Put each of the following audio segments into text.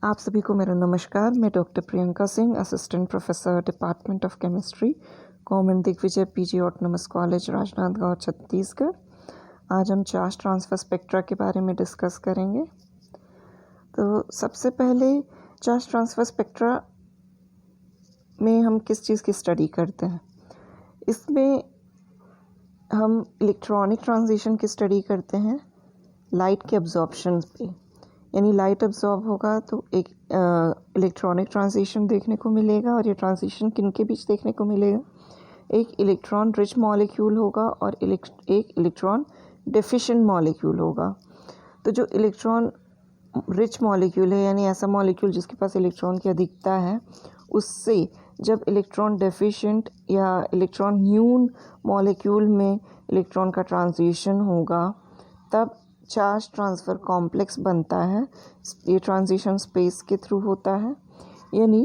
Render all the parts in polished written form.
आप सभी को मेरा नमस्कार। मैं doctor Priyanka Singh, assistant professor, department of chemistry, government Digvijay PG autonomous college, Rajnandgaon, Chhattisgarh. आज हम चार्ज ट्रांसफ़र स्पेक्ट्रा के बारे में डिस्कस करेंगे। तो सबसे पहले चार्ज ट्रांसफ़र स्पेक्ट्रा में हम किस चीज़ की स्टडी करते हैं? इसमें हम इलेक्ट्रॉनिक ट्रांजिशन की स्टडी करते हैं लाइट के अब्जॉर्प्शन पे। यानी लाइट अब्जॉर्ब होगा तो एक इलेक्ट्रॉनिक ट्रांजिशन देखने को मिलेगा। और ये ट्रांजिशन किन के बीच देखने को मिलेगा? एक इलेक्ट्रॉन रिच मॉलिक्यूल होगा और एक इलेक्ट्रॉन डेफिशिएंट मॉलिक्यूल होगा। तो जो इलेक्ट्रॉन रिच मॉलिक्यूल है, यानी ऐसा मॉलिक्यूल जिसके पास इलेक्ट्रॉन की अधिकता है, उससे जब इलेक्ट्रॉन डेफिशिएंट या इलेक्ट्रॉन न्यून मॉलिक्यूल में इलेक्ट्रॉन का ट्रांजिशन होगा, तब चार्ज ट्रांसफ़र कॉम्प्लेक्स बनता है। ये ट्रांजिशन स्पेस के थ्रू होता है। यानी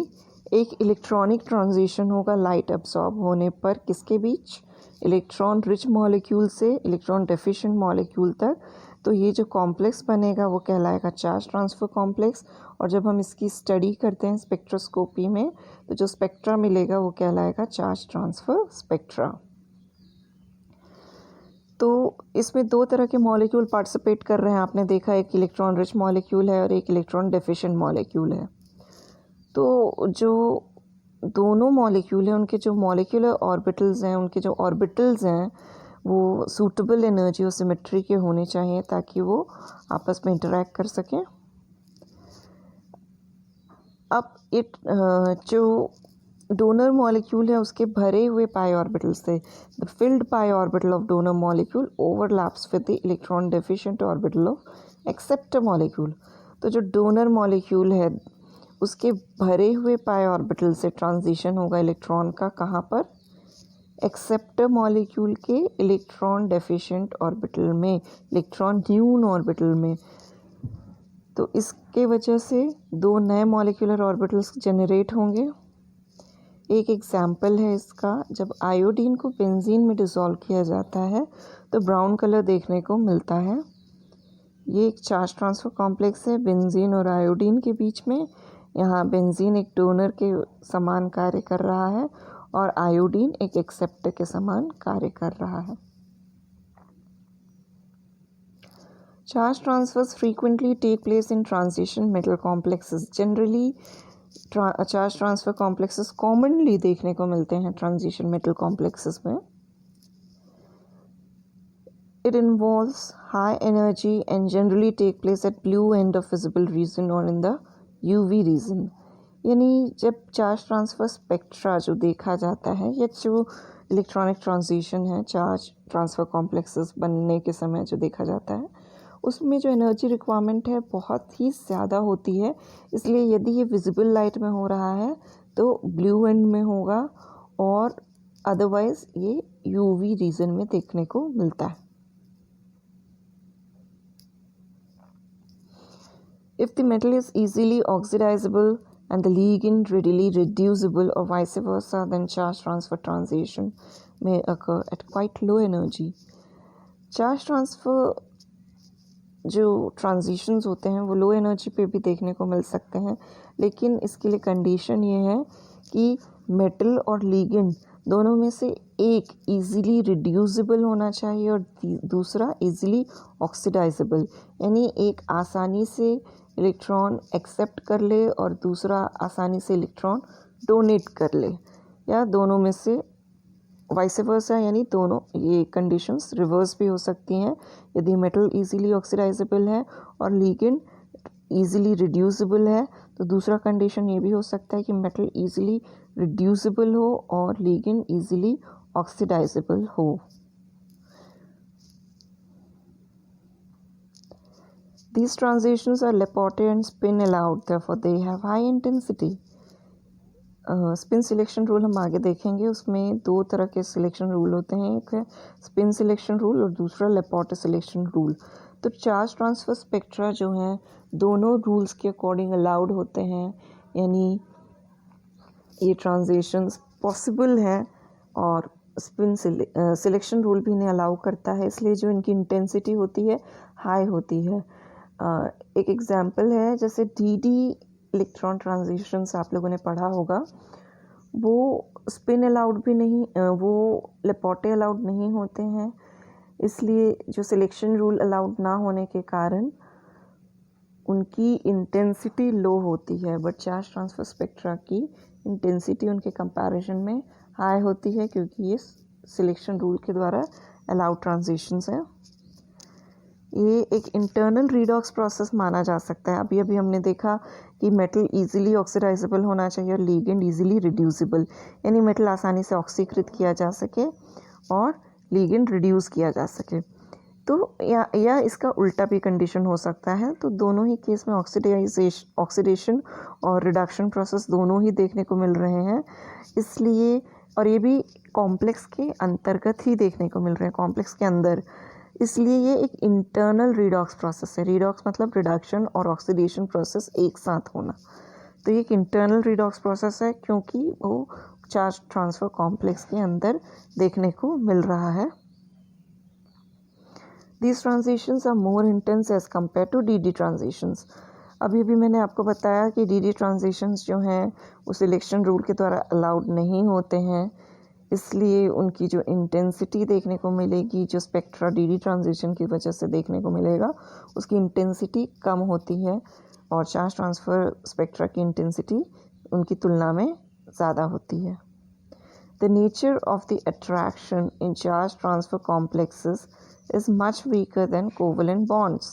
एक इलेक्ट्रॉनिक ट्रांजिशन होगा लाइट अब्सॉर्ब होने पर किसके बीच? इलेक्ट्रॉन रिच मॉलिक्यूल से इलेक्ट्रॉन डेफिशिएंट मॉलिक्यूल तक। तो ये जो कॉम्प्लेक्स बनेगा वो कहलाएगा चार्ज ट्रांसफ़र कॉम्प्लेक्स। और जब हम इसकी स्टडी करते हैं स्पेक्ट्रोस्कोपी में, तो जो स्पेक्ट्रा मिलेगा वो कहलाएगा चार्ज ट्रांसफ़र स्पेक्ट्रा। तो इसमें दो तरह के मॉलिक्यूल पार्टिसिपेट कर रहे हैं। आपने देखा, एक इलेक्ट्रॉन रिच मॉलिक्यूल है और एक इलेक्ट्रॉन डेफिशिएंट मॉलिक्यूल है। तो जो दोनों मॉलिक्यूल हैं, उनके जो मॉलिक्यूलर ऑर्बिटल्स हैं, उनके जो ऑर्बिटल्स हैं, वो सूटेबल एनर्जी और सिमेट्री के होने चाहिए ताकि वो आपस में इंटरैक्ट कर सकें। अब जो डोनर मॉलिक्यूल है उसके भरे हुए पाई ऑर्बिटल से the field pi orbital of donor molecule overlaps with the electron deficient orbital of acceptor molecule. तो जो डोनर मॉलिक्यूल है उसके भरे हुए पाई ऑर्बिटल से ट्रांजिशन होगा इलेक्ट्रॉन का, कहाँ पर? एक्सेप्टर मॉलिक्यूल के इलेक्ट्रॉन डेफिशिएंट ऑर्बिटल में, इलेक्ट्रॉन न्यून ऑर्बिटल में। तो इसके वजह से दो नए मॉलिक्यूलर ऑर्बिटल्स जनरेट होंगे। एक एग्जाम्पल है इसका, जब आयोडीन को बेंजीन में डिसॉल्व किया जाता है तो ब्राउन कलर देखने को मिलता है। ये एक चार्ज ट्रांसफ़र कॉम्प्लेक्स है बेंजीन और आयोडीन के बीच में। यहाँ बेंजीन एक डोनर के समान कार्य कर रहा है और आयोडीन एक एक्सेप्टर के समान कार्य कर रहा है। Charge transfers frequently take place in transition metal complexes. Generally, charge transfer complexes commonly देखने को मिलते हैं ट्रांजिशन मेटल कॉम्प्लेक्सेस में। It involves high energy and generally take place at blue end of visible region or in the UV region. यानी जब charge transfer spectra जो देखा जाता है या जो इलेक्ट्रॉनिक ट्रांजिशन है चार्ज ट्रांसफ़र कॉम्प्लेक्सेस बनने के समय जो देखा जाता है, उसमें जो एनर्जी रिक्वायरमेंट है बहुत ही ज़्यादा होती है। इसलिए यदि ये विजिबल लाइट में हो रहा है तो ब्लू एंड में होगा और अदरवाइज़ ये यूवी रीजन में देखने को मिलता है। If the metal is easily oxidizable and the ligand readily reducible or vice versa, then charge transfer transition may occur at quite low energy. Charge transfer जो ट्रांजिशंस होते हैं वो लो एनर्जी पे भी देखने को मिल सकते हैं, लेकिन इसके लिए कंडीशन ये है कि मेटल और लिगेंड दोनों में से एक इजीली रिड्यूसिबल होना चाहिए और दूसरा इजीली ऑक्सीडाइजेबल। यानी एक आसानी से इलेक्ट्रॉन एक्सेप्ट कर ले और दूसरा आसानी से इलेक्ट्रॉन डोनेट कर ले, या दोनों में से वाइस वर्सा, यानी दोनों ये कंडीशंस रिवर्स भी हो सकती हैं। यदि मेटल इजीली ऑक्सीडाइजेबल है और लिगेंड इजीली रिड्यूसिबल है, तो दूसरा कंडीशन ये भी हो सकता है कि मेटल इजीली रिड्यूसिबल हो और लिगेंड इजीली ऑक्सीडाइजेबल हो। These transitions are Laporte and spin allowed, therefore they have high intensity. Spin selection rule हम आगे देखेंगे। उसमें दो तरह के सिलेक्शन रूल होते हैं, एक है स्पिन सिलेक्शन रूल और दूसरा लेपोर्टे सिलेक्शन रूल। तो चार्ज ट्रांसफ़र स्पेक्ट्रा जो हैं दोनों रूल्स के अकॉर्डिंग अलाउड होते हैं, यानी ये ट्रांजिशंस पॉसिबल हैं और स्पिन सिलेक्शन रूल भी इन्हें अलाउ करता है, इसलिए जो इनकी इंटेंसिटी होती है हाई होती है। एक एग्जांपल है, जैसे डी इलेक्ट्रॉन ट्रांजिशंस आप लोगों ने पढ़ा होगा, वो स्पिन अलाउड भी नहीं, वो लेपोटे अलाउड नहीं होते हैं। इसलिए जो सिलेक्शन रूल अलाउड ना होने के कारण उनकी इंटेंसिटी लो होती है, बट चार्ज ट्रांसफ़र स्पेक्ट्रा की इंटेंसिटी उनके कंपैरिजन में हाई होती है, क्योंकि ये सिलेक्शन रूल के द्वारा अलाउड ट्रांजिशंस हैं। ये एक इंटरनल रीडॉक्स प्रोसेस माना जा सकता है। अभी अभी हमने देखा कि मेटल इजीली ऑक्सीडाइजेबल होना चाहिए और लिगेंड इजीली रिड्यूसिबल, यानी मेटल आसानी से ऑक्सीकृत किया जा सके और लिगेंड रिड्यूस किया जा सके। तो या इसका उल्टा भी कंडीशन हो सकता है। तो दोनों ही केस में ऑक्सीडेशन और रिडक्शन प्रोसेस दोनों ही देखने को मिल रहे हैं। इसलिए और ये भी कॉम्प्लेक्स के अंतर्गत ही देखने को मिल रहे हैं, कॉम्प्लेक्स के अंदर। इसलिए ये एक इंटरनल रिडॉक्स प्रोसेस है। रिडॉक्स मतलब रिडक्शन और ऑक्सीडेशन प्रोसेस एक साथ होना। तो ये एक इंटरनल रिडॉक्स प्रोसेस है, क्योंकि वो चार्ज ट्रांसफ़र कॉम्प्लेक्स के अंदर देखने को मिल रहा है। These transitions are more intense as compared to DD transitions. अभी मैंने आपको बताया कि DD transitions जो हैं वो सिलेक्शन रूल के द्वारा अलाउड नहीं होते हैं, इसलिए उनकी जो इंटेंसिटी देखने को मिलेगी, जो स्पेक्ट्रा DD ट्रांजिशन की वजह से देखने को मिलेगा, उसकी इंटेंसिटी कम होती है और चार्ज ट्रांसफ़र स्पेक्ट्रा की इंटेंसिटी उनकी तुलना में ज़्यादा होती है। The nature of the attraction in charge transfer complexes is much weaker than covalent bonds.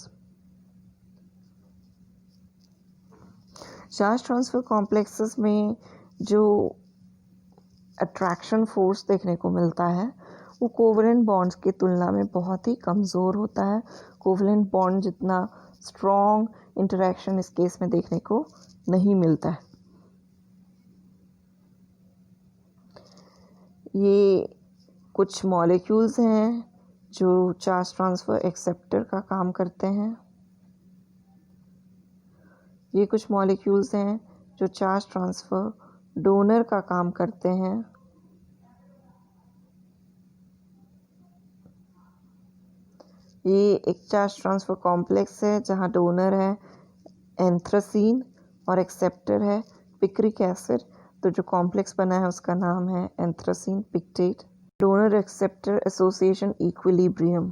Charge transfer complexes में जो अट्रैक्शन फोर्स देखने को मिलता है वो कोवलेंट बॉन्ड्स की तुलना में बहुत ही कमज़ोर होता है। कोवलेंट बॉन्ड जितना स्ट्रॉन्ग इंटरैक्शन इस केस में देखने को नहीं मिलता है। ये कुछ मॉलिक्यूल्स हैं जो चार्ज ट्रांसफ़र एक्सेप्टर का काम करते हैं। ये कुछ मॉलिक्यूल्स हैं जो चार्ज ट्रांसफ़र डोनर का काम करते हैं। ये एक चार्ज ट्रांसफ़र कॉम्प्लेक्स है जहाँ डोनर है एंथ्रासीन और एक्सेप्टर है पिक्रिक एसिड। तो जो कॉम्प्लेक्स बना है उसका नाम है anthracene picrate. Donor acceptor association equilibrium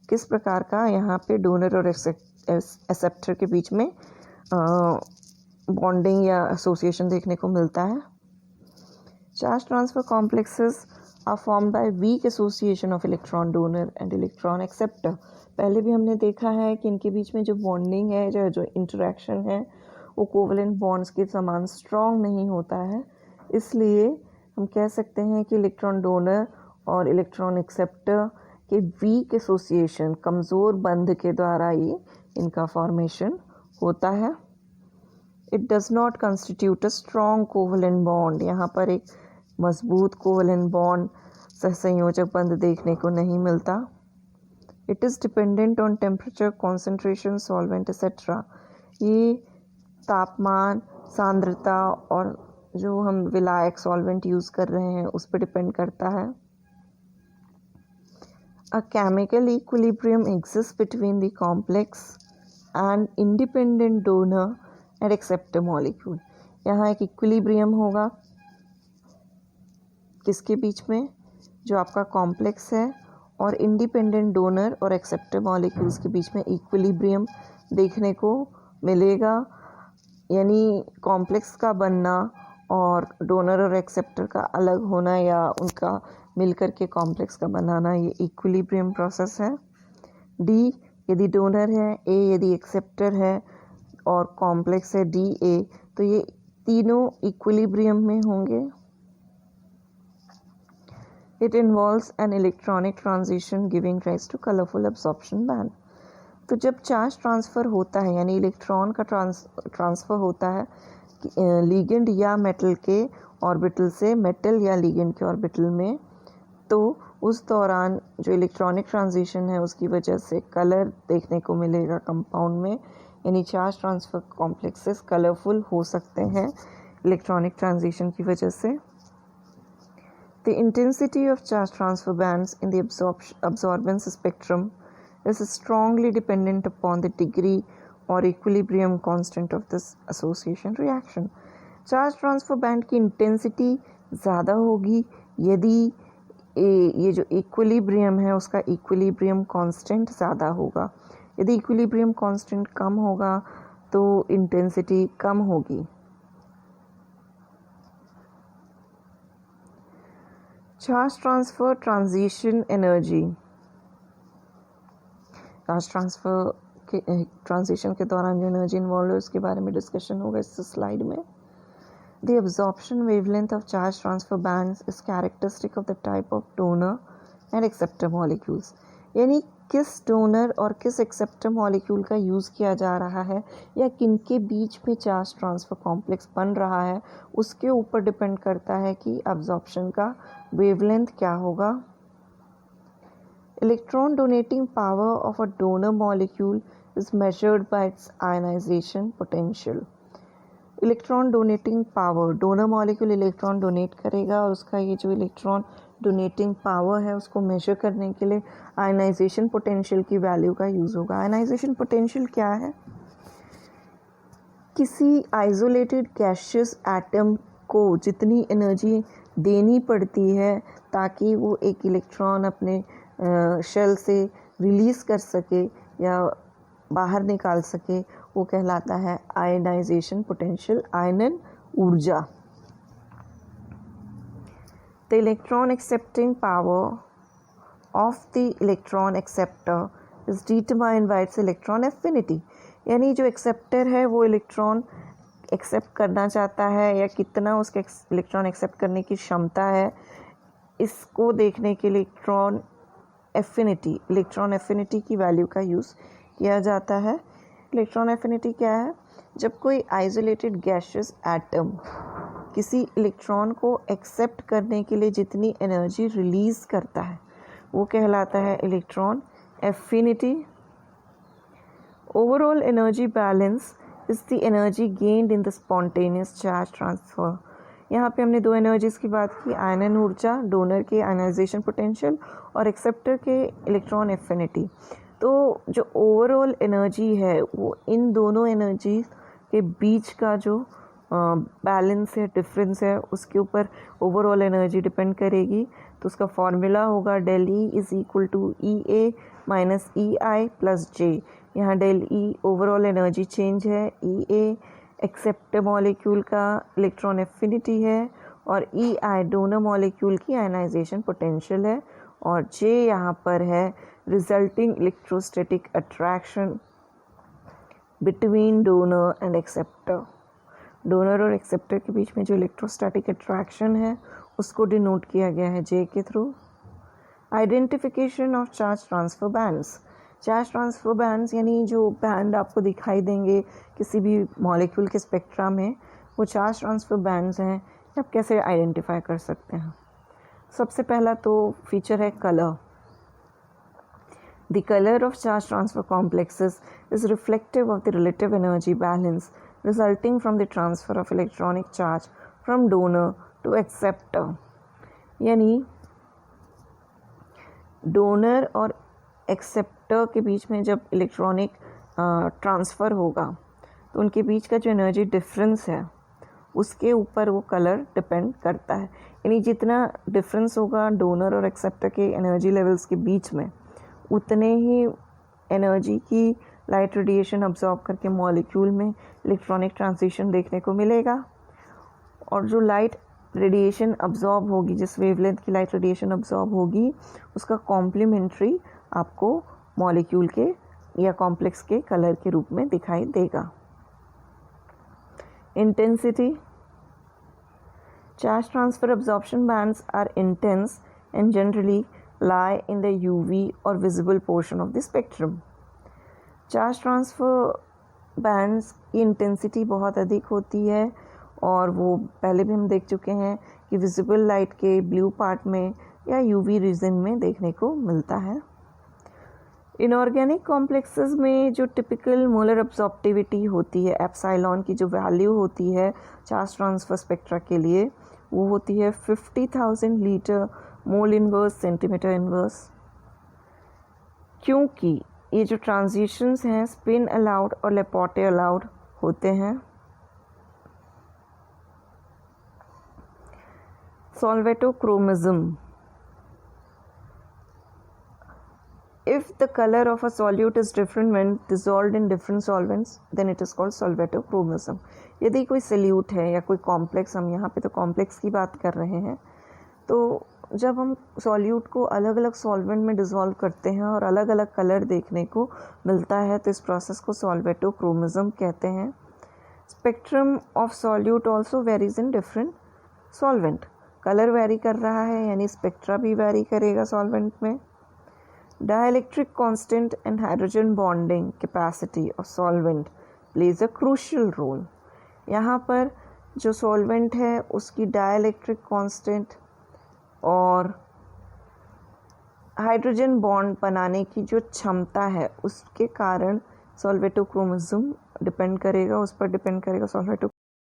किस प्रकार का यहाँ पे डोनर और एक्सेप्टर के बीच में बॉन्डिंग या एसोसिएशन देखने को मिलता है। Charge transfer complexes are formed by weak association of electron donor and electron acceptor. पहले भी हमने देखा है कि इनके बीच में जो बॉन्डिंग है, जो इंटरेक्शन है, वो कोवलेंट बॉन्ड्स के समान स्ट्रॉन्ग नहीं होता है। इसलिए हम कह सकते हैं कि इलेक्ट्रॉन डोनर और इलेक्ट्रॉन एक्सेप्टर के वीक एसोसिएशन, कमज़ोर बंध के द्वारा ये इनका फॉर्मेशन होता है। It does not constitute a strong covalent bond. यहाँ पर एक मजबूत कोवलेंट बॉन्ड सहसंयोजक बंध देखने को नहीं मिलता। It is dependent on temperature, concentration, solvent etcetera. ये तापमान, सांद्रता और जो हम विलायक सॉल्वेंट यूज़ कर रहे हैं उस पर डिपेंड करता है। A chemical equilibrium exists between the complex and independent donor and acceptor molecule. यहाँ एक इक्विलिब्रियम होगा किसके बीच में, जो आपका कॉम्प्लेक्स है और इंडिपेंडेंट डोनर और एक्सेप्टर मॉलिक्यूल्स के बीच में इक्विलिब्रियम देखने को मिलेगा। यानी कॉम्प्लेक्स का बनना और डोनर और एक्सेप्टर का अलग होना या उनका मिलकर के कॉम्प्लेक्स का बनाना, ये इक्विलिब्रियम प्रोसेस है। डी यदि डोनर है, ए यदि एक्सेप्टर है और कॉम्प्लेक्स है डी ए, तो ये तीनों इक्विलिब्रियम में होंगे। It involves an electronic transition giving rise to colourful absorption band. तो जब चार्ज ट्रांसफ़र होता है, यानी इलेक्ट्रॉन का ट्रांसफ़र होता है लिगेंड या मेटल के ऑर्बिटल से मेटल या लिगेंड के ऑर्बिटल में, तो उस दौरान जो इलेक्ट्रॉनिक ट्रांजिशन है उसकी वजह से कलर देखने को मिलेगा कंपाउंड में। यानी चार्ज ट्रांसफ़र कॉम्प्लेक्सेस कलरफुल हो सकते हैं इलेक्ट्रॉनिक ट्रांजिशन की वजह से। The intensity of charge transfer bands in the absorbance spectrum is strongly dependent upon the degree और equilibrium constant of this association reaction. Charge transfer band की intensity ज़्यादा होगी यदि ये जो इक्विलिब्रियम है उसका इक्विलिब्रियम कांस्टेंट ज़्यादा होगा। यदि इक्विलिब्रियम कांस्टेंट कम होगा तो इंटेंसिटी कम होगी। Charge transfer transition energy. Charge transfer के ट्रांजिशन के दौरान जो एनर्जी इन्वॉल्व है उसके बारे में डिस्कशन होगा इस स्लाइड में। The absorption wavelength of charge transfer bands is characteristic of the type of donor and acceptor molecules। यानी किस डोनर और किस एक्सेप्टर मॉलिक्यूल का यूज़ किया जा रहा है या किनके बीच में चार्ज ट्रांसफ़र कॉम्प्लेक्स बन रहा है उसके ऊपर डिपेंड करता है कि अब्जॉर्प्शन का वेवलेंथ क्या होगा। Electron donating power of a donor molecule is measured by its ionisation potential. Electron donating power, donor molecule electron donate करेगा और उसका ये जो इलेक्ट्रॉन डोनेटिंग पावर है उसको मेजर करने के लिए आयनाइजेशन पोटेंशियल की वैल्यू का यूज़ होगा। आयनाइजेशन पोटेंशियल क्या है? किसी आइसोलेटेड गैसियस एटम को जितनी एनर्जी देनी पड़ती है ताकि वो एक इलेक्ट्रॉन अपने शेल से रिलीज़ कर सके या बाहर निकाल सके, वो कहलाता है आयनाइजेशन पोटेंशियल, आयनन ऊर्जा। The electron accepting power of the electron acceptor is determined by its electron affinity। यानी जो एक्सेप्टर है वो इलेक्ट्रॉन एक्सेप्ट करना चाहता है या कितना उसके इलेक्ट्रॉन एक्सेप्ट करने की क्षमता है, इसको देखने के लिए इलेक्ट्रॉन एफिनिटी की वैल्यू का यूज़ किया जाता है। इलेक्ट्रॉन एफिनिटी क्या है? जब कोई आइसोलेटेड गैसियस एटम किसी इलेक्ट्रॉन को एक्सेप्ट करने के लिए जितनी एनर्जी रिलीज़ करता है वो कहलाता है electron affinity. Overall energy balance is the energy gained in the spontaneous charge transfer. यहाँ पे हमने दो एनर्जीज़ की बात की, आयनन ऊर्जा, डोनर के आयनाइजेशन पोटेंशियल और एक्सेप्टर के इलेक्ट्रॉन एफिनिटी। तो जो ओवरऑल एनर्जी है वो इन दोनों एनर्जी के बीच का जो बैलेंस है, डिफरेंस है, उसके ऊपर ओवरऑल एनर्जी डिपेंड करेगी। तो उसका फॉर्मूला होगा del E is equal to EA minus EI plus J। यहाँ del E overall energy change है, EA एक्सेप्टर मॉलिक्यूल का इलेक्ट्रॉन एफिनिटी है और EI डोनर मॉलिक्यूल की आयनाइजेशन पोटेंशियल है और J यहाँ पर है resulting electrostatic attraction between donor and acceptor. Donor और एक्सेप्टर के बीच में जो इलेक्ट्रोस्टैटिक अट्रैक्शन है उसको डिनोट किया गया है J के through. Identification of charge transfer bands. Charge transfer bands यानी जो बैंड आपको दिखाई देंगे किसी भी मॉलिक्यूल के स्पेक्ट्रा में, वो चार्ज ट्रांसफ़र बैंड्स हैं। आप कैसे आइडेंटिफाई कर सकते हैं? सबसे पहला तो फीचर है colour. The color of charge transfer complexes is reflective of the relative energy balance resulting from the transfer of electronic charge from donor to acceptor। यानी डोनर और एक्सेप्टर के बीच में जब इलेक्ट्रॉनिक ट्रांसफ़र होगा तो उनके बीच का जो एनर्जी डिफरेंस है उसके ऊपर वो कलर डिपेंड करता है। यानी जितना डिफरेंस होगा डोनर और एक्सेप्टर के एनर्जी लेवल्स के बीच में, उतने ही एनर्जी की लाइट रेडिएशन अब्जॉर्ब करके मॉलिक्यूल में इलेक्ट्रॉनिक ट्रांजिशन देखने को मिलेगा। और जो लाइट रेडिएशन अब्जॉर्ब होगी, जिस वेवलेंथ की लाइट रेडिएशन अब्जॉर्ब होगी, उसका कॉम्प्लीमेंट्री आपको मॉलिक्यूल के या कॉम्प्लेक्स के कलर के रूप में दिखाई देगा। Intensity. Charge transfer absorption bands are intense and generally lie in the UV or visible portion of the spectrum। Charge transfer bands की इंटेंसिटी बहुत अधिक होती है और वो पहले भी हम देख चुके हैं कि विजिबल लाइट के ब्लू पार्ट में या UV रीजन में देखने को मिलता है। इनऑर्गेनिक कॉम्प्लेक्सेस में जो टिपिकल मोलर अब्जॉर्प्टिविटी होती है, एप्सिलॉन की जो वैल्यू होती है चार्ज ट्रांसफ़र स्पेक्ट्रा के लिए, वो होती है 50,000 litre mole inverse centimetre inverse. क्योंकि ये जो ट्रांजिशंस हैं स्पिन अलाउड और लेपोटे अलाउड होते हैं। सॉल्वेटोक्रोमिज्म, if the color of a solute is different when dissolved in different solvents then it is called solvatochromism। यदि कोई सल्यूट है या कोई कॉम्प्लेक्स, हम यहाँ पे तो कॉम्प्लेक्स की बात कर रहे हैं, तो जब हम सॉल्यूट को अलग अलग सॉल्वेंट में डिज़ोल्व करते हैं और अलग अलग कलर देखने को मिलता है तो इस प्रोसेस को सॉल्वेटोक्रोमिज्म कहते हैं। Spectrum of solute also varies in different solvent, colour very कर रहा है यानी स्पेक्ट्रा भी वेरी करेगा सॉल्वेंट में। Dielectric constant and hydrogen bonding capacity of solvent plays a crucial role। यहाँ पर जो solvent है उसकी dielectric constant और हाइड्रोजन बॉन्ड बनाने की जो क्षमता है उसके कारण सॉल्वेटोक्रोमिज्म डिपेंड करेगा, उस पर डिपेंड करेगा सॉल्वेटो